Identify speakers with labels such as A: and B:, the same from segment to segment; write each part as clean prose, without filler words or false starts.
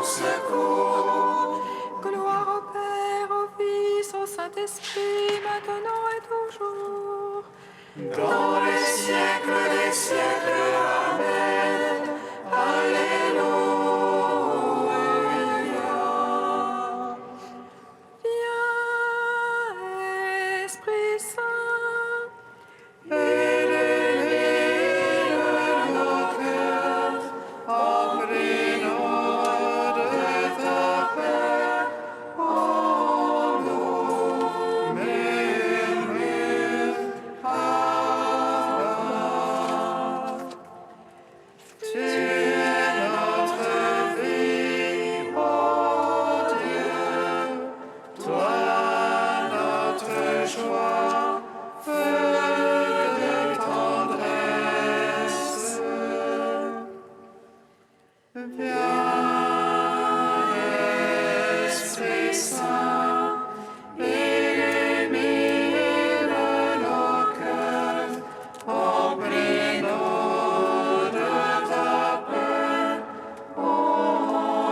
A: secours.
B: Gloire au Père, au Fils, au Saint-Esprit, maintenant et toujours.
A: Dans les siècles des siècles, Amen. Alléluia.
B: Viens, Esprit Saint,
A: Illumine nos cœurs, emplis-nous de ta paix. En nous, murmure Abba. Tu es notre vie, ô Dieu, toi notre joie, feu de tendresse. Viens, Esprit Saint, illumine nos cœurs, emplis-nous de ta paix. En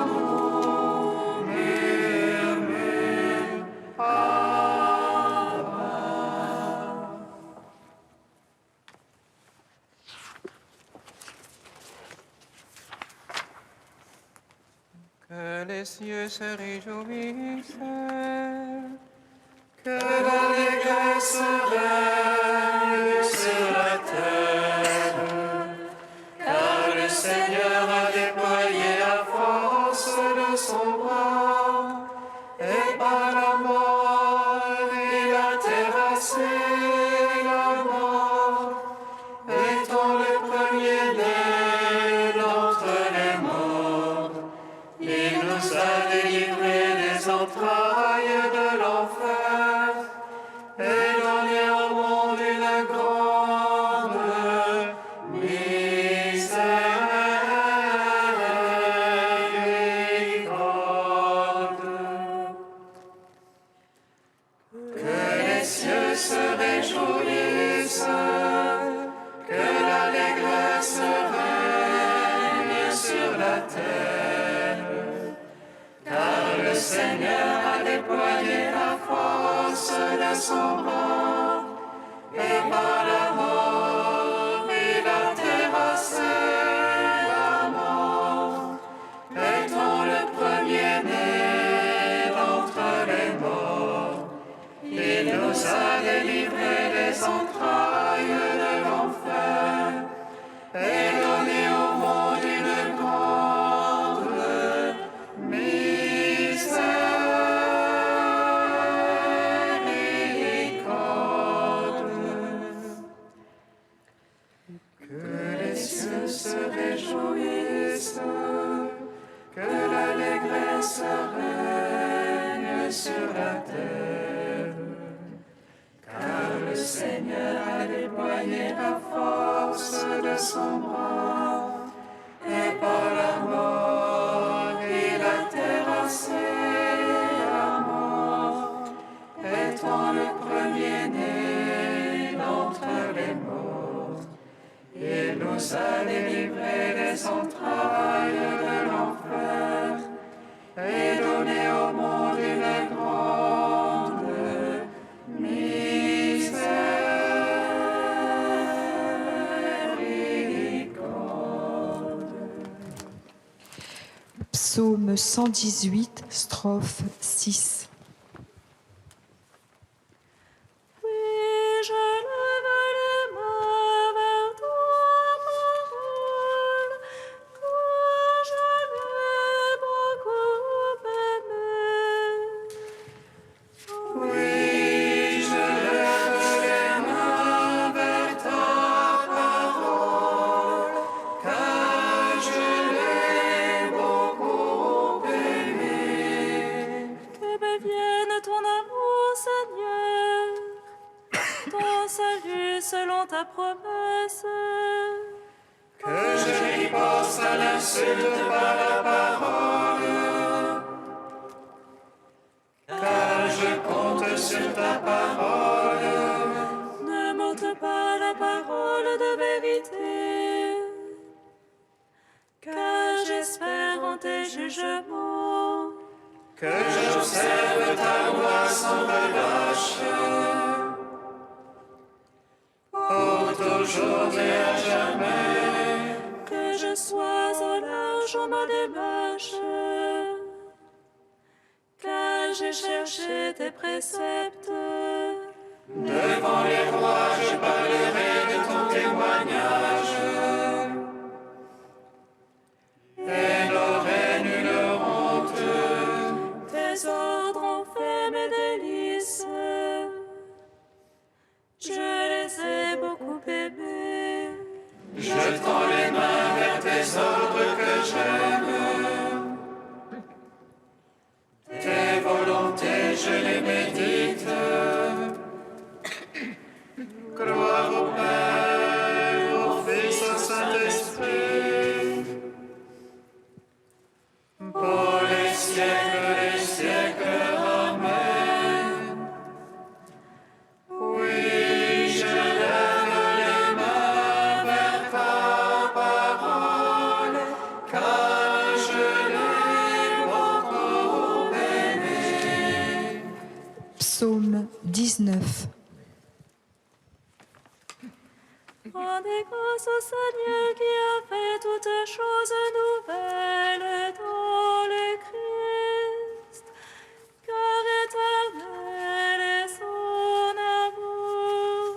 A: nous, murmure Abba.
C: Que les cieux se réjouissent,
A: Que l'allégresse règne sur la terre, car le Seigneur a déployé la force de son bras, et par la mort il a terrassé la mort, étant le premier-né d'entre les morts. Il nous a délivrés des entrailles de l'enfer et donné au monde une grande miséricorde. Que les cieux se réjouissent, que l'allégresse règne sur la terre, car le Seigneur a déployé la force de son bras, et par la mort il a terrassé la mort, étant le premier-né d'entre les morts. Il nous a délivrés des entrailles de l'enfer, et donné au monde une grande miséricorde. Que les cieux se réjouissent, que l'allégresse règne sur la terre, car le Seigneur a déployé la force de son bras, et par la mort il a terrassé la mort, étant le premier-né d'entre les morts. Il nous a délivrés des entrailles de l'enfer, et donné au monde une grande miséricorde.
D: Psaume 118, strophe 6.
B: oui, je lève les mains vers toi, parole, toi je l'ai beaucoup aimé.
A: Oui, je lève les mains vers ta parole, car je l'ai beaucoup aimé.
B: Que me vienne ton amour, Seigneur, ton salut selon ta promesse.
A: Que je riposte à l'insulte par la parole, car je compte sur ta parole.
B: Ne m'ôte pas la parole de vérité, car j'espère en tes tes jugements.
A: Que j'observe ta loi sans relâche, pour toujours et à jamais.
B: Que je sois en large en ma démarche, car j'ai cherché tes préceptes.
A: Devant les rois, je parlerai de ton témoignage, et n'aurai nulle honte.
B: Tes ordres ont fait mes délices, je les ai beaucoup aimés.
A: Je tends les mains vers tes ordres que j'aime. Tes volontés, je les médite. Gloire au Père, au Fils, au Saint-Esprit, pour les siècles, Amen. Oui, je lève les mains vers ta parole, car je l'ai beaucoup aimée.
D: Psaume 19.
B: Rendez grâce au Seigneur qui a fait toutes choses nouvelles dans le Christ, car éternel est son amour.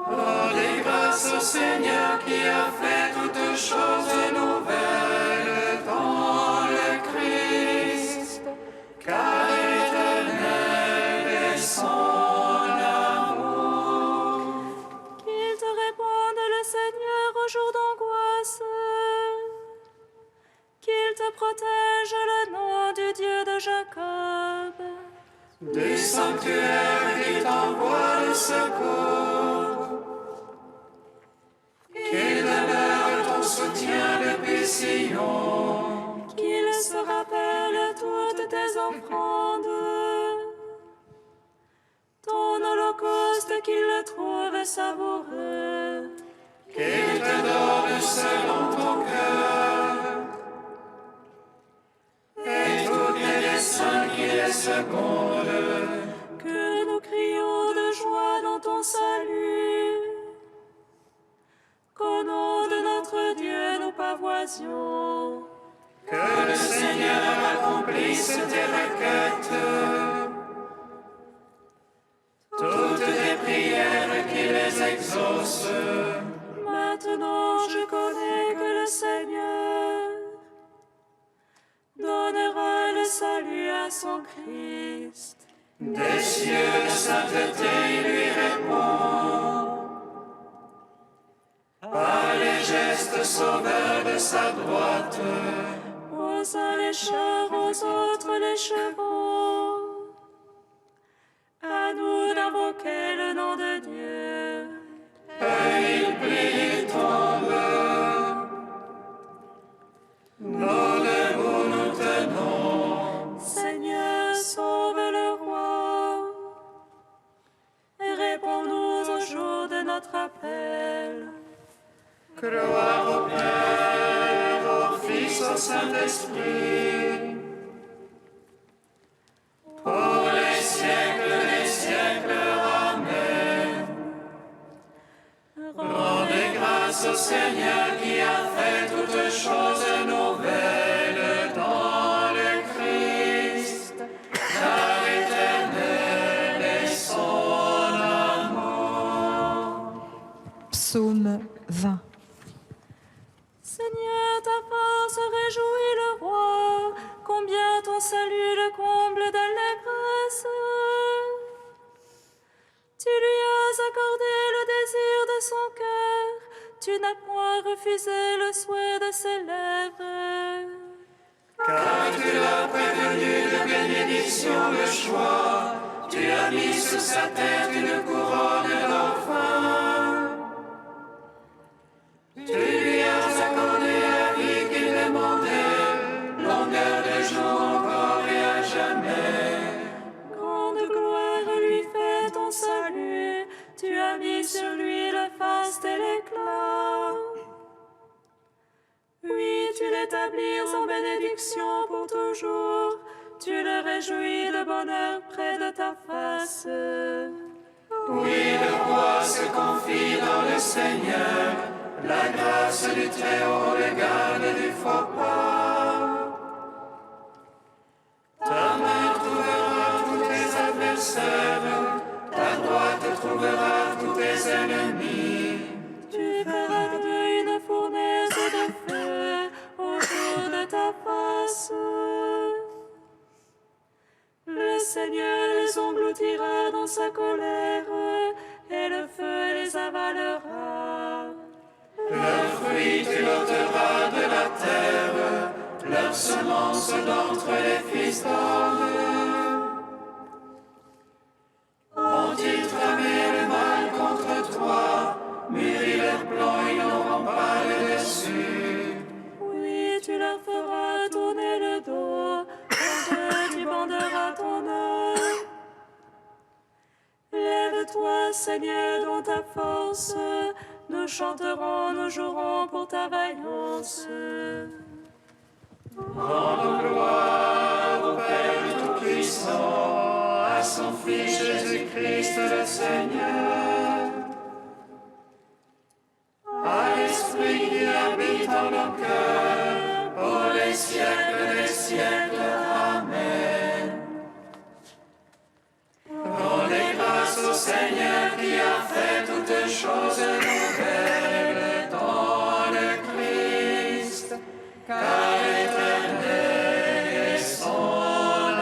A: Rendez grâce au Seigneur qui a fait toutes choses nouvelles dans le Christ, car éternel est son amour.
B: Qu'il te réponde le Seigneur au jour d'angoisse, qu'il te protège le nom du Dieu de Jacob.
A: Du sanctuaire qu'il t'envoie le secours, qu'il demeure ton soutien depuis Sion,
B: Qu'il se rappelle toutes tes offrandes, ton holocauste qu'il le trouve savoureux.
A: qu'il te donne selon ton cœur, et tous les desseins qui les secondent.
B: Que nous crions de joie dans ton salut, qu'au nom de notre Dieu nous pavoisions.
A: Que le Seigneur accomplisse tes requêtes, toutes tes prières qu'il les exauce.
B: Maintenant je connais que le Seigneur donnera le salut à son Christ.
A: Des cieux de sainteté il lui répond, par les gestes sauveurs de sa droite.
B: Aux uns les chars, aux autres les chevaux. À nous d'invoquer le nom de Dieu.
A: Il plie, il tombe. Nos debout nous tenons.
B: Seigneur, sauve le roi. Et réponds-nous au jour de notre appel.
A: Gloire au Père, au Fils, au Saint-Esprit, pour les siècles, Amen. Rendez grâce au Seigneur qui a fait toutes choses nouvelles dans le Christ, car éternel est son amour.
D: Psaume 20.
B: Seigneur, ta force réjouit le roi, combien ton salut le comble d'allégresse. Tu lui as accordé le désir de son cœur, tu n'as point refusé le souhait de ses lèvres.
A: Car tu l'as prévenu de bénédiction le choix, tu as mis sur sa tête une couronne d'enfant. Tu lui as accordé la vie qu'il demandait, longueur de jour encore et à jamais.
B: Grande gloire lui fait ton salut, tu as mis sur lui le faste et l'éclat. Oui, tu l'établis bénédiction pour toujours. Tu le réjouis de bonheur près de ta face.
A: Oui, le roi se confie dans le Seigneur. La grâce du Très-Haut le garde du faux pas. Ta main trouvera tous tes adversaires. Ta droite trouvera tous tes ennemis.
B: Tu feras une fournaise de feu autour de ta face. Le Seigneur les engloutira dans sa colère, et le feu les avalera.
A: Leurs fruits tu ôteras de la terre, leurs semences d'entre les fils d'hommes. Ont-ils tramé le mal contre toi, mûri leur plan, ils n'auront pas le dessus.
B: Oui, tu leur feras tourner le dos, quand tu banderas ton œil. Lève-toi, Seigneur, dans ta force, nous chanterons, nous jouerons pour ta vaillance.
A: Rendons gloire au Père Tout-Puissant, à son Fils Jésus-Christ le Seigneur, à l'Esprit qui habite en nos cœurs, pour les siècles des siècles. Amen. Rendez grâce au Seigneur qui a fait toutes choses nouvelles dans le Christ, car éternel est son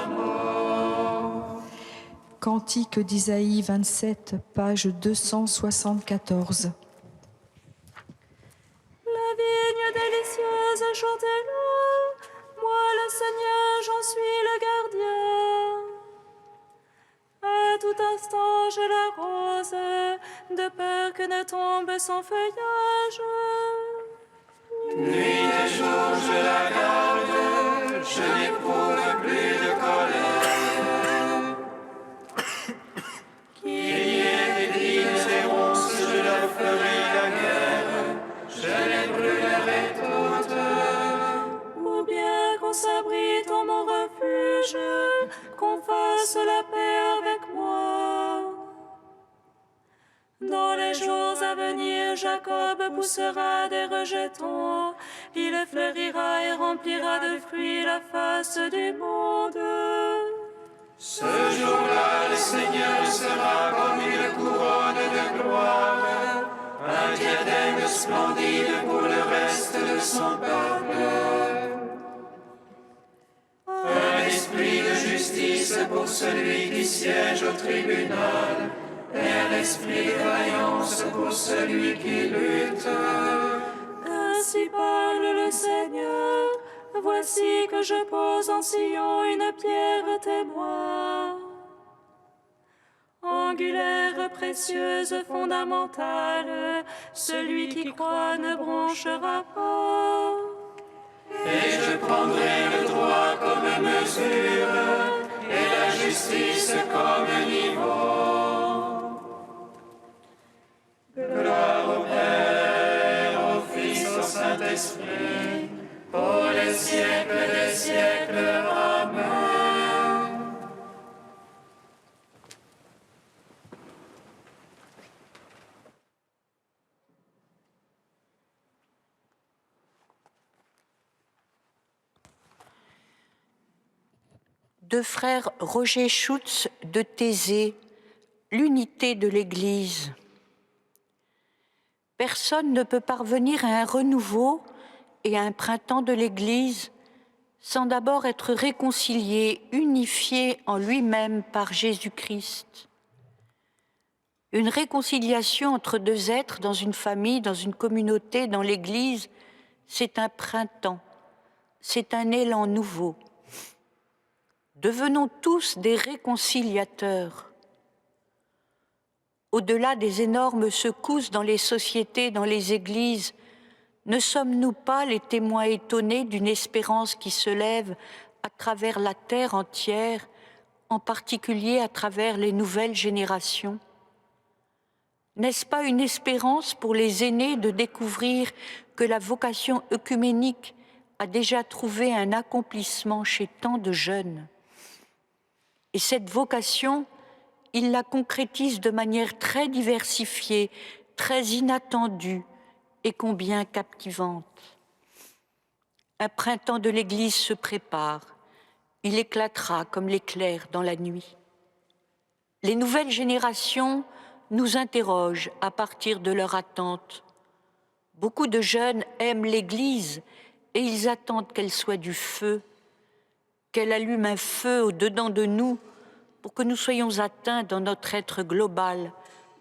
A: amour.
D: Cantique d'Isaïe 27, page 274.
B: La vigne délicieuse, chantez-le, moi le Seigneur, j'en suis le gardien. À tout instant je l'arrose, de peur que ne tombe son feuillage.
A: Nuit et jour je la garde, je n'éprouve plus de colère. Qu'il y ait des villes et ronces, je leur ferai la guerre, je les brûlerai toutes.
B: Ou bien qu'on s'abrite en mon refuge, qu'on fasse la paix avec moi. Dans les jours à venir, Jacob poussera des rejetons, il fleurira et remplira de fruits la face du monde.
A: Ce jour-là, le Seigneur sera comme une couronne de gloire, un diadème splendide pour le reste de son peuple. Un esprit de justice pour celui qui siège au tribunal, et un esprit de vaillance pour celui qui lutte.
B: Ainsi parle le Seigneur, voici que je pose en Sion une pierre témoin. Angulaire, précieuse, fondamentale, celui qui croit ne bronchera pas.
A: Et je prendrai le droit comme mesure, et la justice comme niveau. Gloire au Père, au Fils, au Saint-Esprit, pour les siècles des siècles. Amen.
E: De frère Roger Schutz de Thésée, l'unité de l'Église. Personne ne peut parvenir à un renouveau et à un printemps de l'Église sans d'abord être réconcilié, unifié en lui-même par Jésus-Christ. Une réconciliation entre deux êtres dans une famille, dans une communauté, dans l'Église, c'est un printemps, c'est un élan nouveau. Devenons tous des réconciliateurs. Au-delà des énormes secousses dans les sociétés, dans les églises, ne sommes-nous pas les témoins étonnés d'une espérance qui se lève à travers la terre entière, en particulier à travers les nouvelles générations? N'est-ce pas une espérance pour les aînés de découvrir que la vocation œcuménique a déjà trouvé un accomplissement chez tant de jeunes. Et cette vocation, il la concrétise de manière très diversifiée, très inattendue et combien captivante. Un printemps de l'Église se prépare. Il éclatera comme l'éclair dans la nuit. Les nouvelles générations nous interrogent à partir de leur attente. Beaucoup de jeunes aiment l'Église et ils attendent qu'elle soit du feu, qu'elle allume un feu au-dedans de nous pour que nous soyons atteints dans notre être global,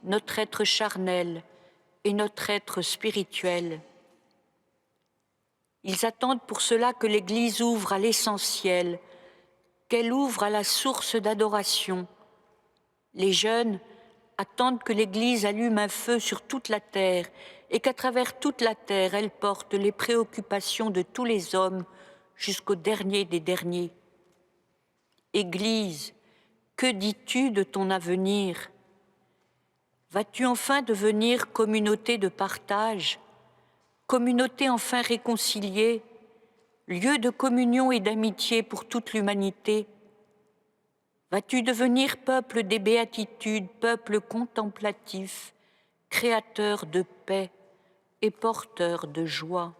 E: notre être charnel et notre être spirituel. Ils attendent pour cela que l'Église ouvre à l'essentiel, qu'elle ouvre à la source d'adoration. Les jeunes attendent que l'Église allume un feu sur toute la terre et qu'à travers toute la terre, elle porte les préoccupations de tous les hommes jusqu'au dernier des derniers. Église, que dis-tu de ton avenir? Vas-tu enfin devenir communauté de partage, communauté enfin réconciliée, lieu de communion et d'amitié pour toute l'humanité? Vas-tu devenir peuple des béatitudes, peuple contemplatif, créateur de paix et porteur de joie?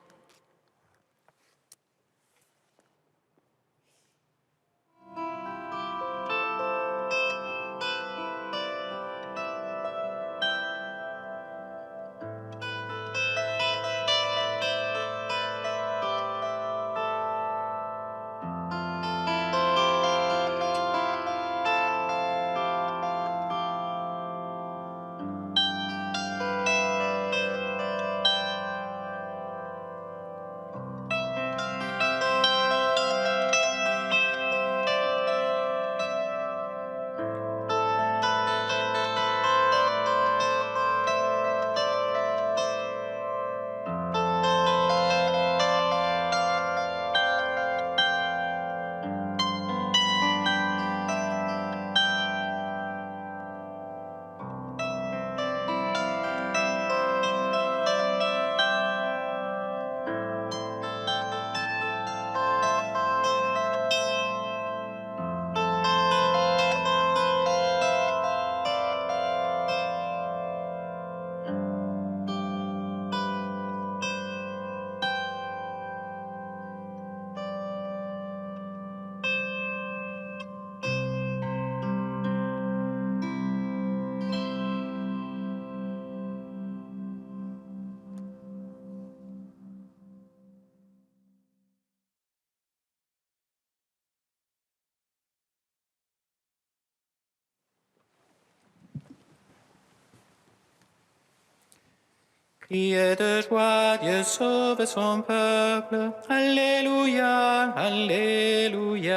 C: Criez de joie, Dieu sauve son peuple. Alléluia, Alléluia.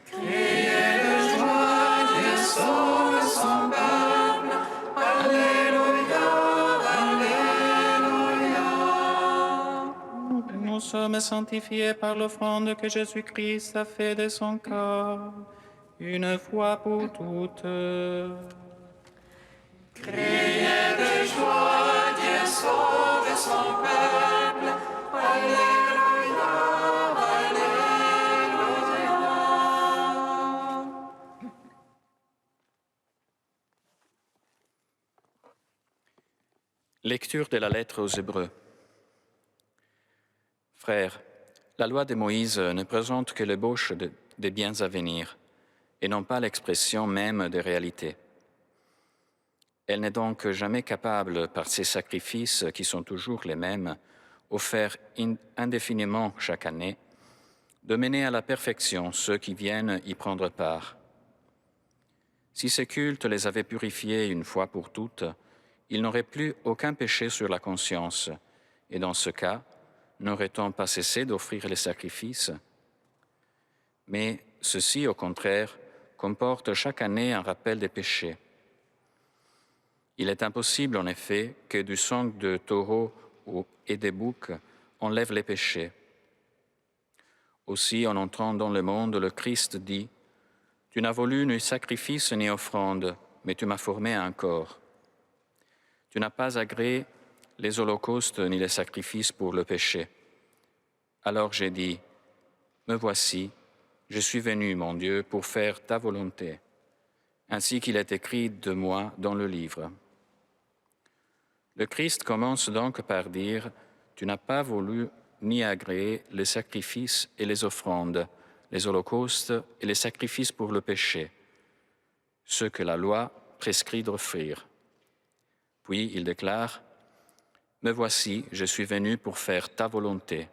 A: Criez de joie, Dieu sauve son peuple. Alléluia, Alléluia.
C: Nous sommes sanctifiés par l'offrande que Jésus-Christ a fait de son corps, une fois pour toutes.
A: Criez de joie, Dieu sauve son peuple. Alléluia, Alléluia.
F: Lecture de la lettre aux Hébreux. Frères, la loi de Moïse ne présente que l'ébauche des biens à venir, et non pas l'expression même des réalités. Elle n'est donc jamais capable, par ses sacrifices qui sont toujours les mêmes, offerts indéfiniment chaque année, de mener à la perfection ceux qui viennent y prendre part. Si ces cultes les avaient purifiés une fois pour toutes, ils n'auraient plus aucun péché sur la conscience, et dans ce cas, n'aurait-on pas cessé d'offrir les sacrifices? Mais ceci, au contraire, comporte chaque année un rappel des péchés. Il est impossible, en effet, que du sang de taureau et des boucs enlève les péchés. Aussi, en entrant dans le monde, le Christ dit « Tu n'as voulu ni sacrifice ni offrande, mais tu m'as formé un corps. Tu n'as pas agréé les holocaustes ni les sacrifices pour le péché. Alors j'ai dit, me voici, je suis venu, mon Dieu, pour faire ta volonté, ainsi qu'il est écrit de moi dans le livre. Le Christ commence donc par dire, tu n'as pas voulu ni agréer les sacrifices et les offrandes, les holocaustes et les sacrifices pour le péché, ceux que la loi prescrit d'offrir. Puis il déclare, me voici, je suis venu pour faire ta volonté.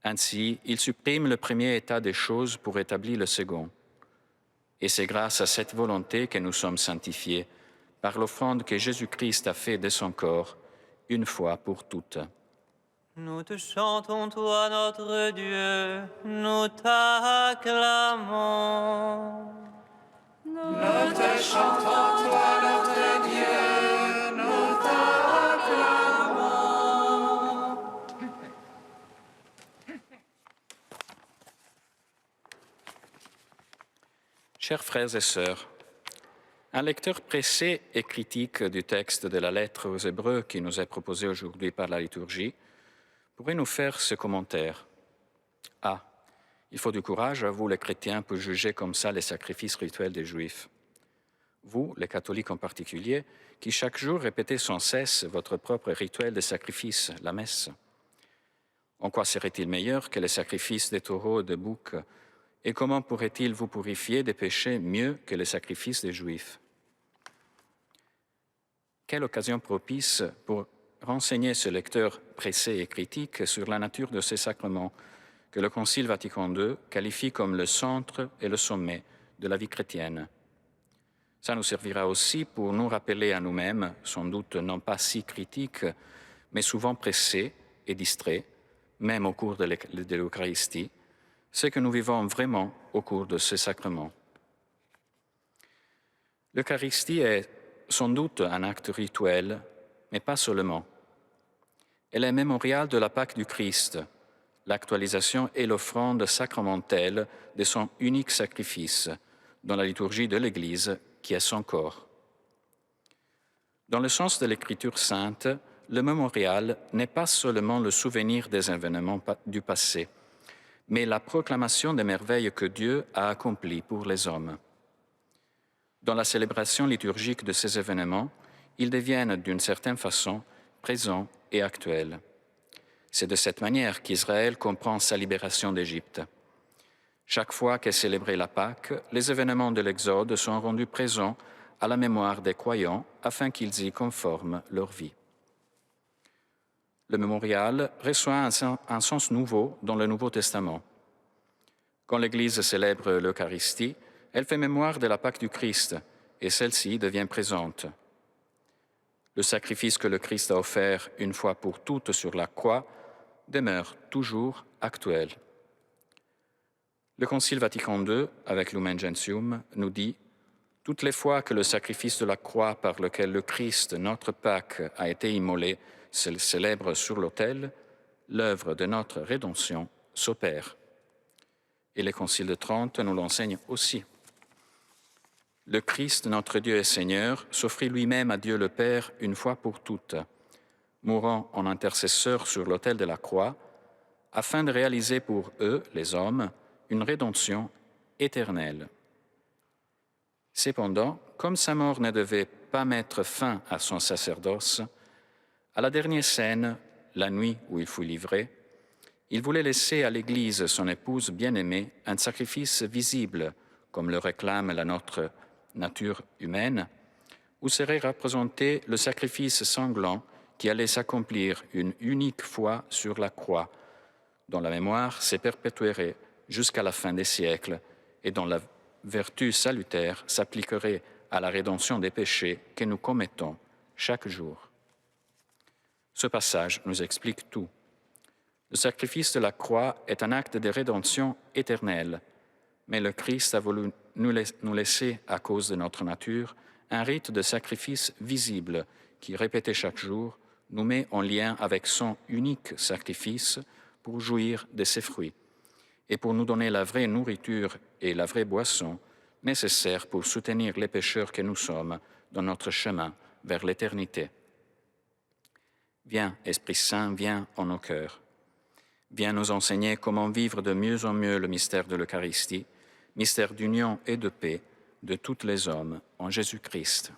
F: Ainsi, il supprime le premier état des choses pour établir le second. Et c'est grâce à cette volonté que nous sommes sanctifiés, par l'offrande que Jésus-Christ a faite de son corps, une fois pour toutes.
G: Nous te chantons, toi, notre Dieu, nous t'acclamons.
A: Nous te chantons, toi, notre Dieu, nous t'acclamons.
F: Chers frères et sœurs, un lecteur pressé et critique du texte de la lettre aux Hébreux qui nous est proposé aujourd'hui par la liturgie pourrait nous faire ce commentaire. Ah, il faut du courage à vous les chrétiens pour juger comme ça les sacrifices rituels des Juifs. Vous, les catholiques en particulier, qui chaque jour répétez sans cesse votre propre rituel de sacrifice, la messe. En quoi serait-il meilleur que les sacrifices des taureaux et des boucs? Et comment pourrait-il vous purifier des péchés mieux que les sacrifices des Juifs? Quelle occasion propice pour renseigner ce lecteur pressé et critique sur la nature de ces sacrements que le Concile Vatican II qualifie comme le centre et le sommet de la vie chrétienne. Ça nous servira aussi pour nous rappeler à nous-mêmes, sans doute non pas si critiques, mais souvent pressés et distraits, même au cours de l'Eucharistie, ce que nous vivons vraiment au cours de ces sacrements. L'Eucharistie est sans doute un acte rituel, mais pas seulement. Elle est mémorial de la Pâque du Christ, l'actualisation et l'offrande sacramentelle de son unique sacrifice dans la liturgie de l'Église qui est son corps. Dans le sens de l'Écriture sainte, le mémorial n'est pas seulement le souvenir des événements du passé, mais la proclamation des merveilles que Dieu a accomplies pour les hommes. Dans la célébration liturgique de ces événements, ils deviennent d'une certaine façon présents et actuels. C'est de cette manière qu'Israël comprend sa libération d'Égypte. Chaque fois qu'est célébrée la Pâque, les événements de l'Exode sont rendus présents à la mémoire des croyants afin qu'ils y conforment leur vie. Le mémorial reçoit un sens nouveau dans le Nouveau Testament. Quand l'Église célèbre l'Eucharistie, elle fait mémoire de la Pâque du Christ et celle-ci devient présente. Le sacrifice que le Christ a offert une fois pour toutes sur la croix demeure toujours actuel. Le Concile Vatican II, avec Lumen Gentium, nous dit « Toutes les fois que le sacrifice de la croix par lequel le Christ, notre Pâque, a été immolé, se célèbre sur l'autel, l'œuvre de notre rédemption s'opère. » Et le Concile de Trente nous l'enseigne aussi. Le Christ, notre Dieu et Seigneur, s'offrit lui-même à Dieu le Père une fois pour toutes, mourant en intercesseur sur l'autel de la croix, afin de réaliser pour eux, les hommes, une rédemption éternelle. Cependant, comme sa mort ne devait pas mettre fin à son sacerdoce, à la dernière scène, la nuit où il fut livré, il voulait laisser à l'Église, son épouse bien-aimée, un sacrifice visible, comme le réclame notre nature humaine, où serait représenté le sacrifice sanglant qui allait s'accomplir une unique fois sur la croix, dont la mémoire se perpétuerait jusqu'à la fin des siècles et dont la vertu salutaire s'appliquerait à la rédemption des péchés que nous commettons chaque jour. Ce passage nous explique tout. Le sacrifice de la croix est un acte de rédemption éternelle, mais le Christ a voulu nous laisser, à cause de notre nature, un rite de sacrifice visible qui, répété chaque jour, nous met en lien avec son unique sacrifice pour jouir de ses fruits et pour nous donner la vraie nourriture et la vraie boisson nécessaires pour soutenir les pécheurs que nous sommes dans notre chemin vers l'éternité. Viens, Esprit Saint, viens en nos cœurs. Viens nous enseigner comment vivre de mieux en mieux le mystère de l'Eucharistie, mystère d'union et de paix de tous les hommes en Jésus-Christ.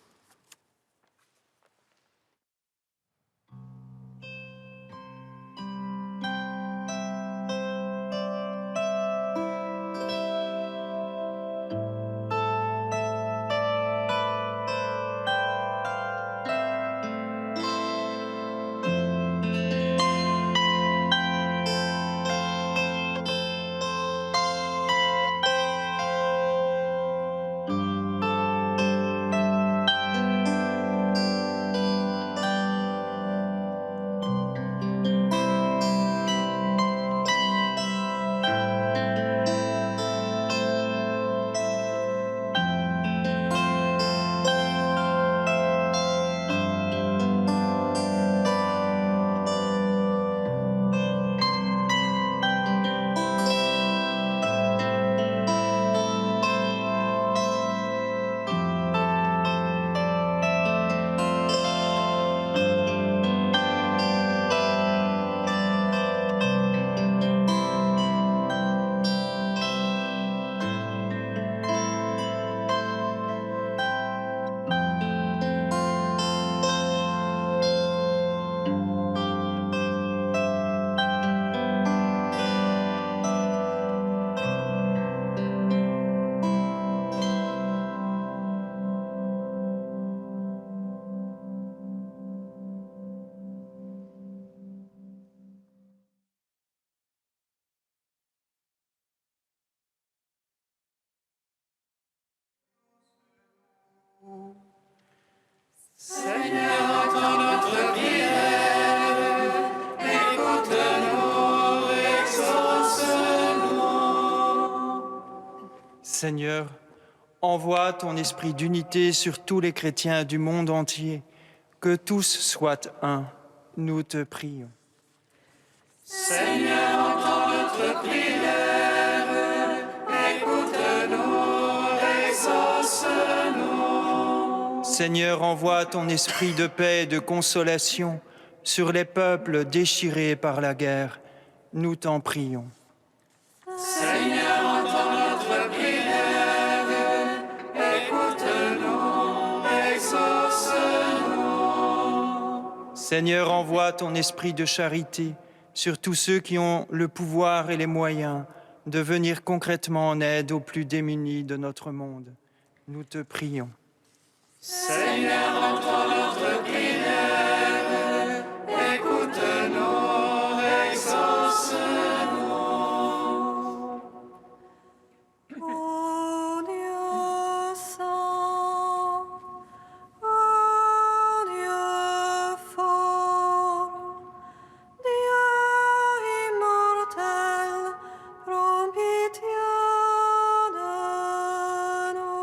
A: Seigneur, entends notre prière, écoute-nous, exauce-nous.
H: Seigneur, envoie ton esprit d'unité sur tous les chrétiens du monde entier, que tous soient un, nous te prions.
A: Seigneur, entends notre prière, écoute-nous, exauce-nous.
H: Seigneur, envoie ton esprit de paix et de consolation sur les peuples déchirés par la guerre, nous t'en prions.
A: Seigneur, entends notre prière, écoute-nous, exauce-nous.
H: Seigneur, envoie ton esprit de charité sur tous ceux qui ont le pouvoir et les moyens de venir concrètement en aide aux plus démunis de notre monde. Nous te prions.
A: Seigneur, entends notre prière, écoute-nous, exauce-nous.
B: Ô Dieu saint, ô Dieu fort, Dieu immortel, prends pitié de nous.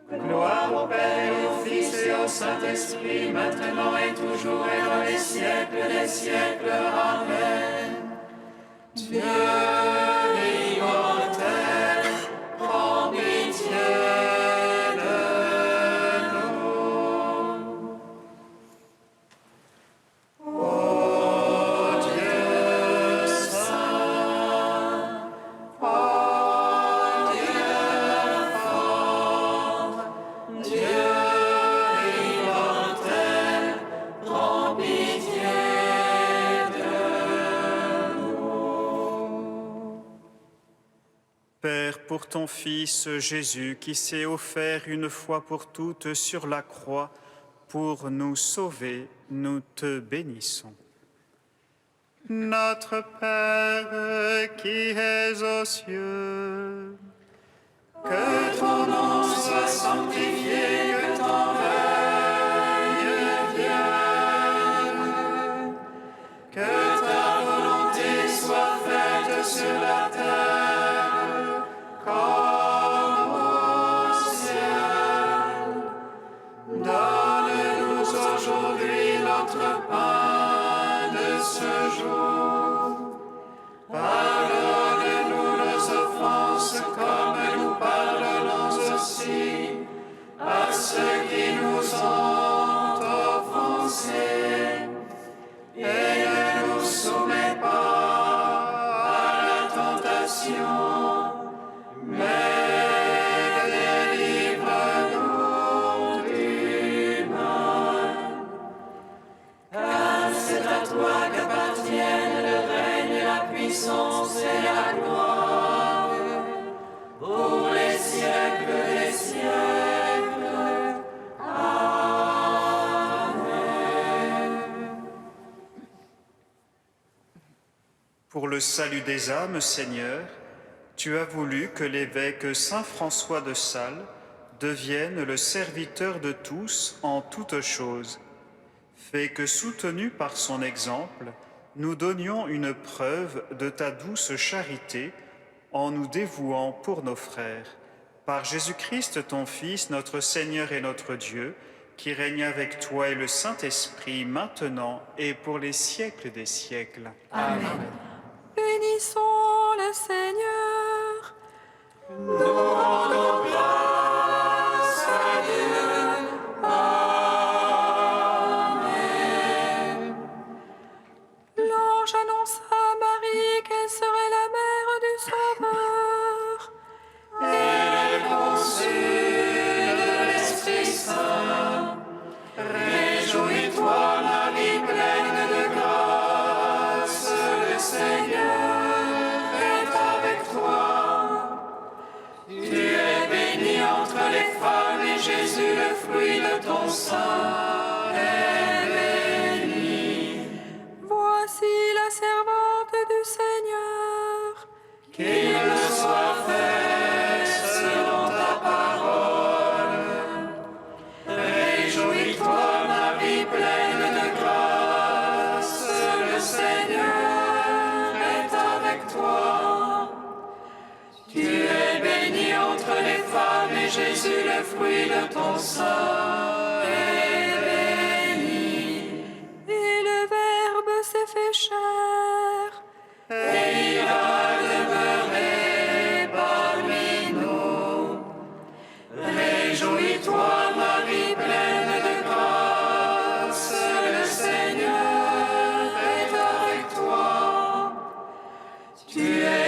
A: Gloire au Père et au Fils et au Saint-Esprit, maintenant et toujours et dans les siècles des siècles. Amen. Dieu immortel, prends pitié de nous. Ô Dieu saint, ô Dieu fort, Dieu immortel, prends pitié de nous.
I: Père, pour ton Fils Jésus, qui s'est offert une fois pour toutes sur la croix pour nous sauver, nous te bénissons. Notre Père qui es aux cieux,
A: Que ton nom soit sanctifié, que ton règne vienne, que ta volonté soit faite sur la terre comme au ciel. Donne-nous aujourd'hui notre pain de ce jour. Pardonne-nous nos offenses comme nous pardonnons aussi à ceux qui nous ont offensés. Et ne nous soumets pas à la tentation, mais délivre-nous du mal. Car c'est à toi qu'appartiennent le règne, la puissance et la gloire, pour les siècles des siècles. Amen.
I: pour le salut des âmes, Seigneur, tu as voulu que l'évêque Saint François de Sales devienne le serviteur de tous en toutes choses. Fais que, soutenus par son exemple, nous donnions une preuve de ta douce charité en nous dévouant pour nos frères. Par Jésus-Christ, ton Fils, notre Seigneur et notre Dieu, qui règne avec toi et le Saint-Esprit, maintenant et pour les siècles des siècles.
B: Amen. Bénissons le Seigneur. Nous rendons grâce à Dieu. Amen. L'ange annonça à Marie qu'elle serait la mère du Sauveur. Elle conçut de l'Esprit Saint. Réjouis-toi, Marie, pleine de grâce, le Seigneur est avec toi. Tu es bénie entre les femmes et Jésus, le fruit de ton sein, est béni. Voici la servante du Seigneur. Qu'il me soit fait selon ta parole. Réjouis-toi, Marie, pleine de grâce, le Seigneur est avec toi. Tu es bénie entre les femmes et Jésus, le fruit de ton sein, est béni. Et le Verbe s'est fait chair, et il a demeuré parmi nous. Réjouis-toi, Marie, pleine de grâce, le Seigneur est avec toi. Tu es